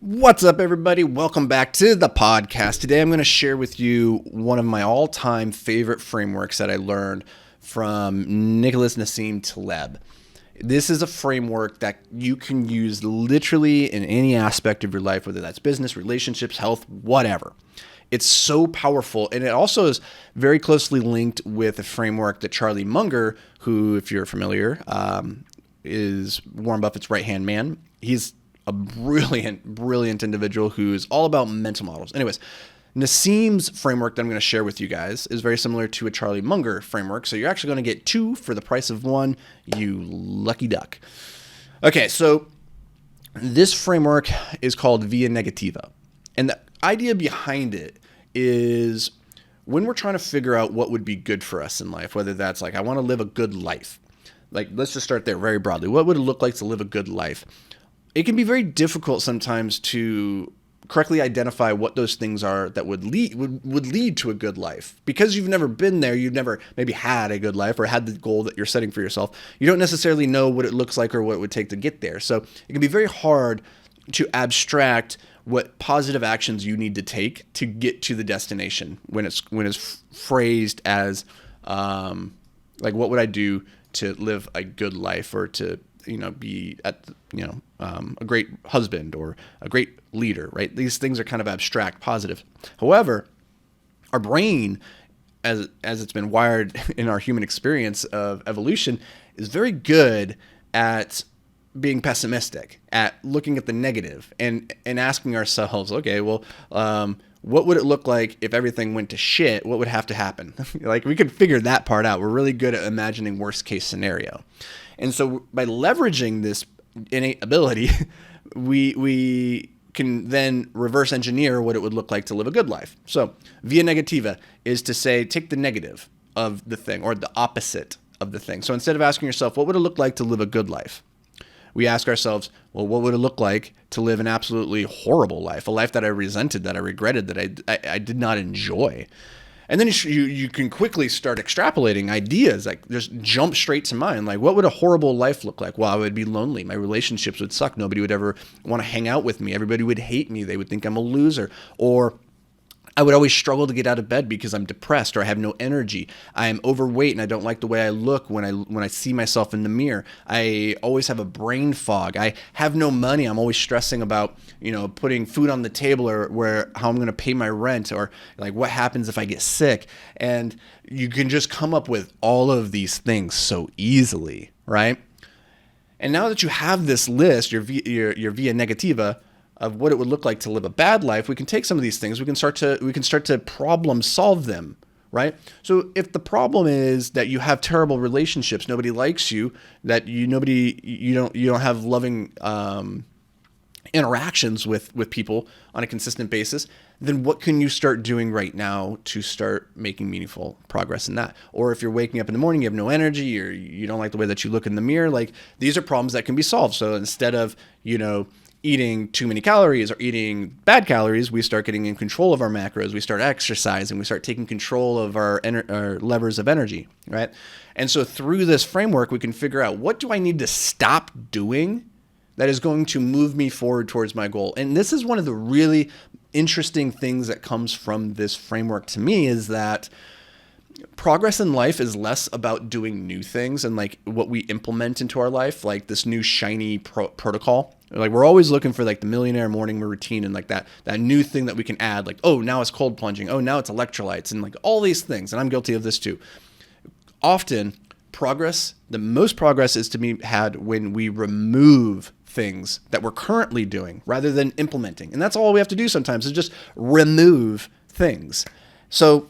What's up, everybody? Welcome back to the podcast. Today, I'm going to share with you one of my all-time favorite frameworks that I learned from Nicholas Naseem Tilleb. This is a framework that you can use literally in any aspect of your life, whether that's business, relationships, health, whatever. It's so powerful, and it also is very closely linked with a framework that Charlie Munger, who, if you're familiar, is Warren Buffett's right-hand man. He's a brilliant individual who's all about mental models. Anyways, Naseem's framework that I'm going to share with you guys is very similar to a Charlie Munger framework. So you're actually going to get two for the price of one, you lucky duck. Okay, so this framework is called Via Negativa. And the idea behind it is when we're trying to figure out what would be good for us in life, whether that's like, I want to live a good life. Like, let's just start there very broadly. What would it look like to live a good life? It can be very difficult sometimes to correctly identify what those things are that would lead to a good life. Because you've never been there, you've never maybe had a good life or had the goal that you're setting for yourself. You don't necessarily know what it looks like or what it would take to get there. So it can be very hard to abstract what positive actions you need to take to get to the destination when it's phrased as like, what would I do to live a good life or to be at, a great husband or a great leader, right? These things are kind of abstract, positive. However, our brain, as it's been wired in our human experience of evolution, is very good at being pessimistic, at looking at the negative and asking ourselves, okay, well, what would it look like if everything went to shit? What would have to happen? Like, we could figure that part out. We're really good at imagining worst case scenario. And so by leveraging this innate ability, we can then reverse engineer what it would look like to live a good life. So Via Negativa is to say, take the negative of the thing or the opposite of the thing. So instead of asking yourself, what would it look like to live a good life? We ask ourselves, well, what would it look like to live an absolutely horrible life, a life that I resented, that I regretted, that I did not enjoy? And then you can quickly start extrapolating ideas, like just jump straight to mind. Like, what would a horrible life look like? Well, I would be lonely. My relationships would suck. Nobody would ever want to hang out with me. Everybody would hate me. They would think I'm a loser. Or I would always struggle to get out of bed because I'm depressed or I have no energy. I am overweight and I don't like the way I look when I see myself in the mirror. I always have a brain fog. I have no money. I'm always stressing about, putting food on the table or how I'm going to pay my rent or like what happens if I get sick. And you can just come up with all of these things so easily, right? And now that you have this list, your Via Negativa, of what it would look like to live a bad life, we can take some of these things, we can start to problem solve them, right? So if the problem is that you have terrible relationships, nobody likes you, that you don't have loving interactions with people on a consistent basis, then what can you start doing right now to start making meaningful progress in that? Or if you're waking up in the morning, you have no energy, or you don't like the way that you look in the mirror, like, these are problems that can be solved. So instead of, eating too many calories or eating bad calories, we start getting in control of our macros. We start exercising. We start taking control of our levers of energy, right? And so through this framework, we can figure out, what do I need to stop doing that is going to move me forward towards my goal? And this is one of the really interesting things that comes from this framework to me, is that progress in life is less about doing new things and like what we implement into our life, like this new shiny protocol. Like, we're always looking for like the millionaire morning routine and like that new thing that we can add, like, oh, now it's cold plunging. Oh, now it's electrolytes and like all these things. And I'm guilty of this too. Often the most progress is to be had when we remove things that we're currently doing rather than implementing. And that's all we have to do sometimes, is just remove things. So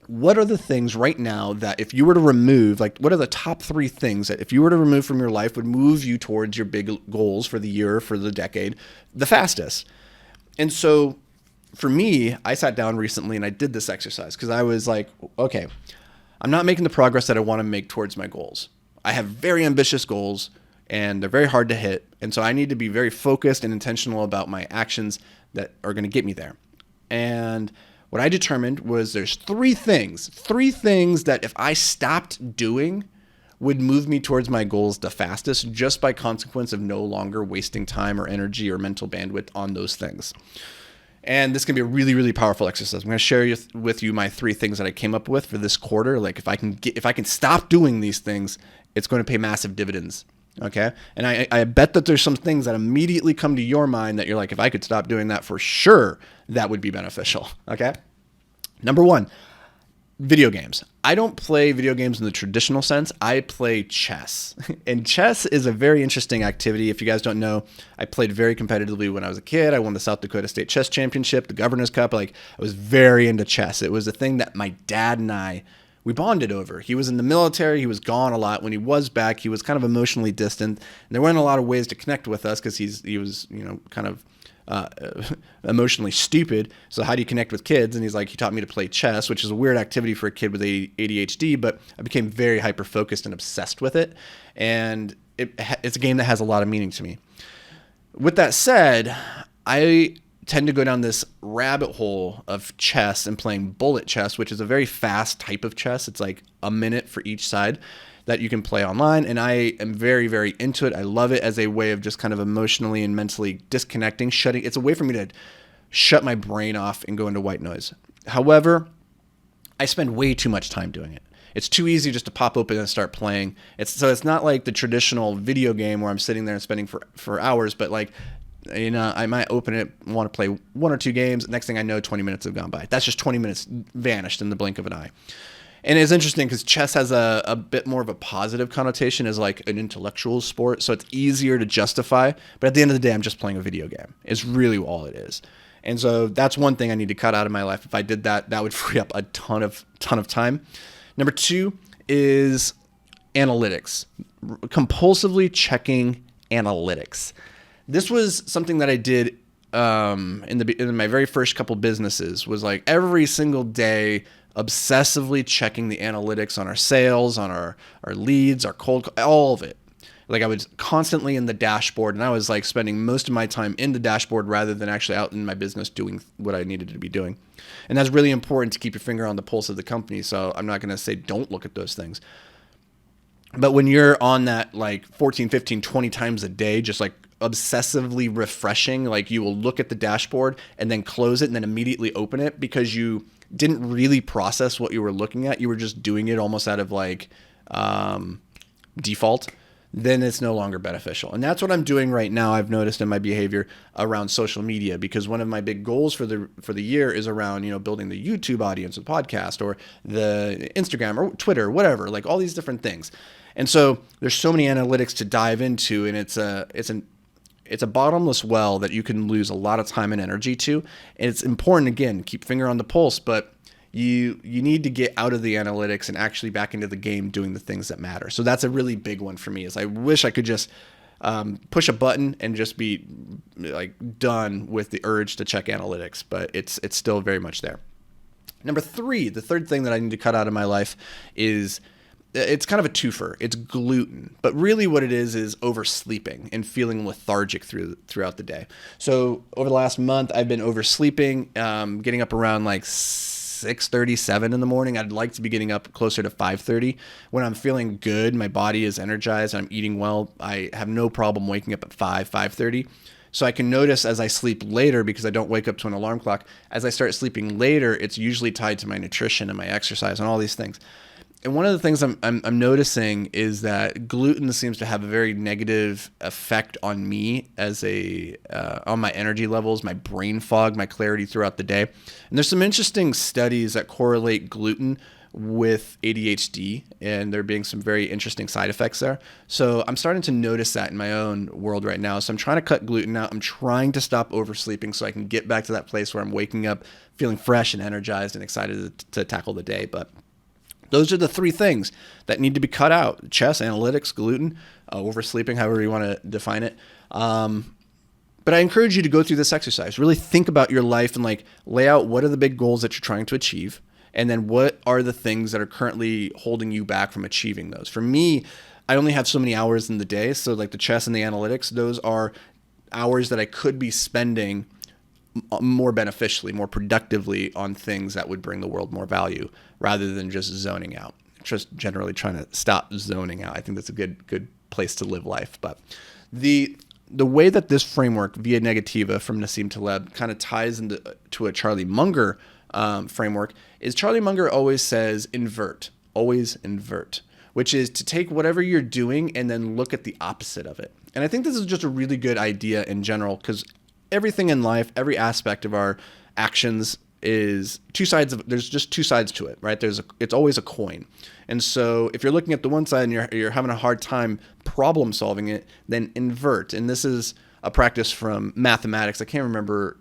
what are the things right now that if you were to remove, like, what are the top 3 things that if you were to remove from your life would move you towards your big goals for the year, for the decade, the fastest? And so for me, I sat down recently and I did this exercise because I was like, okay, I'm not making the progress that I want to make towards my goals. I have very ambitious goals and they're very hard to hit. And so I need to be very focused and intentional about my actions that are going to get me there. And what I determined was there's three things that if I stopped doing would move me towards my goals the fastest, just by consequence of no longer wasting time or energy or mental bandwidth on those things. And this can be a really, really powerful exercise. I'm going to share with you my 3 things that I came up with for this quarter. Like if I can stop doing these things, it's going to pay massive dividends. Okay. And I bet that there's some things that immediately come to your mind that you're like, if I could stop doing that, for sure, that would be beneficial. Okay. Number 1, video games. I don't play video games in the traditional sense. I play chess. And chess is a very interesting activity. If you guys don't know, I played very competitively when I was a kid. I won the South Dakota State Chess Championship, the Governor's Cup. Like, I was very into chess. It was a thing that my dad and we bonded over. He was in the military. He was gone a lot. When he was back, he was kind of emotionally distant. And there weren't a lot of ways to connect with us because he was, kind of emotionally stupid. So how do you connect with kids? And he taught me to play chess, which is a weird activity for a kid with ADHD, but I became very hyper-focused and obsessed with it. And it's a game that has a lot of meaning to me. With that said, I tend to go down this rabbit hole of chess and playing bullet chess, which is a very fast type of chess. It's like a minute for each side that you can play online. And I am very, very into it. I love it as a way of just kind of emotionally and mentally disconnecting, it's a way for me to shut my brain off and go into white noise. However, I spend way too much time doing it. It's too easy just to pop open and start playing. It's not like the traditional video game where I'm sitting there and spending for hours, but I might open it, want to play 1 or 2 games. Next thing I know, 20 minutes have gone by. That's just 20 minutes vanished in the blink of an eye. And it's interesting because chess has a bit more of a positive connotation as like an intellectual sport. So it's easier to justify. But at the end of the day, I'm just playing a video game. It's really all it is. And so that's one thing I need to cut out of my life. If I did that, that would free up a ton of time. Number 2 is analytics. Compulsively checking analytics. This was something that I did in my very first couple businesses, was like every single day obsessively checking the analytics on our sales, on our leads, our cold, all of it. Like I was constantly in the dashboard, and I was like spending most of my time in the dashboard rather than actually out in my business doing what I needed to be doing. And that's really important to keep your finger on the pulse of the company. So I'm not going to say don't look at those things. But when you're on that like 14, 15, 20 times a day, just like obsessively refreshing, like you will look at the dashboard and then close it and then immediately open it because you didn't really process what you were looking at. You were just doing it almost out of like default. Then it's no longer beneficial. And that's what I'm doing right now. I've noticed in my behavior around social media, because one of my big goals for the year is around, building the YouTube audience with podcast or the Instagram or Twitter, whatever, like all these different things. And so there's so many analytics to dive into, and it's a bottomless well that you can lose a lot of time and energy to. And it's important, again, keep finger on the pulse, but you need to get out of the analytics and actually back into the game doing the things that matter. So that's a really big one for me, is I wish I could just push a button and just be like done with the urge to check analytics, but it's still very much there. Number 3, the third thing that I need to cut out of my life is, it's kind of a twofer. It's gluten, but really what it is oversleeping and feeling lethargic throughout the day. So over the last month, I've been oversleeping, getting up around like 6:37 in the morning. I'd like to be getting up closer to 5:30. When I'm feeling good, my body is energized, I'm eating well, I have no problem waking up at 5:30. So I can notice as I sleep later, because I don't wake up to an alarm clock, as I start sleeping later, it's usually tied to my nutrition and my exercise and all these things. And one of the things I'm noticing is that gluten seems to have a very negative effect on me as on my energy levels, my brain fog, my clarity throughout the day. And there's some interesting studies that correlate gluten with ADHD, and there being some very interesting side effects there. So I'm starting to notice that in my own world right now. So I'm trying to cut gluten out. I'm trying to stop oversleeping so I can get back to that place where I'm waking up feeling fresh and energized and excited to tackle the day. But those are the 3 things that need to be cut out: chess, analytics, gluten, oversleeping, however you want to define it. But I encourage you to go through this exercise. Really think about your life and like lay out what are the big goals that you're trying to achieve, and then what are the things that are currently holding you back from achieving those. For me, I only have so many hours in the day. So like the chess and the analytics, those are hours that I could be spending more beneficially, more productively on things that would bring the world more value rather than just zoning out. just generally trying to stop zoning out. I think that's a good place to live life. But the way that this framework, Via Negativa from Naseem Tilleb, kind of ties into to a Charlie Munger framework is Charlie Munger always says always invert, which is to take whatever you're doing and then look at the opposite of it. And I think this is just a really good idea in general, because everything in life, every aspect of our actions is there's just two sides to it, right? It's always a coin. And so if you're looking at the one side and you're having a hard time problem solving it, then invert. And this is a practice from mathematics. I can't remember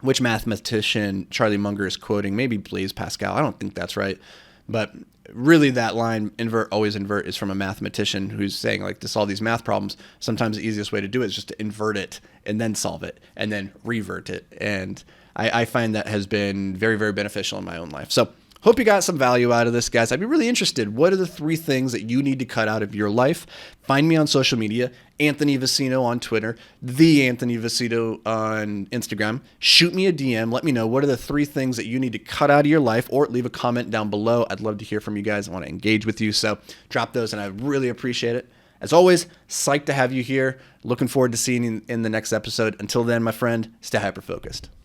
which mathematician Charlie Munger is quoting, maybe Blaise Pascal. I don't think that's right. But really that line, invert, always invert, is from a mathematician who's saying, like, to solve these math problems, sometimes the easiest way to do it is just to invert it and then solve it and then revert it. And I find that has been very, very beneficial in my own life. So hope you got some value out of this, guys. I'd be really interested. What are the 3 things that you need to cut out of your life? Find me on social media, Anthony Vicino on Twitter, the Anthony Vicino on Instagram. Shoot me a DM. Let me know what are the 3 things that you need to cut out of your life, or leave a comment down below. I'd love to hear from you guys. I want to engage with you. So drop those, and I really appreciate it. As always, psyched to have you here. Looking forward to seeing you in the next episode. Until then, my friend, stay hyper-focused.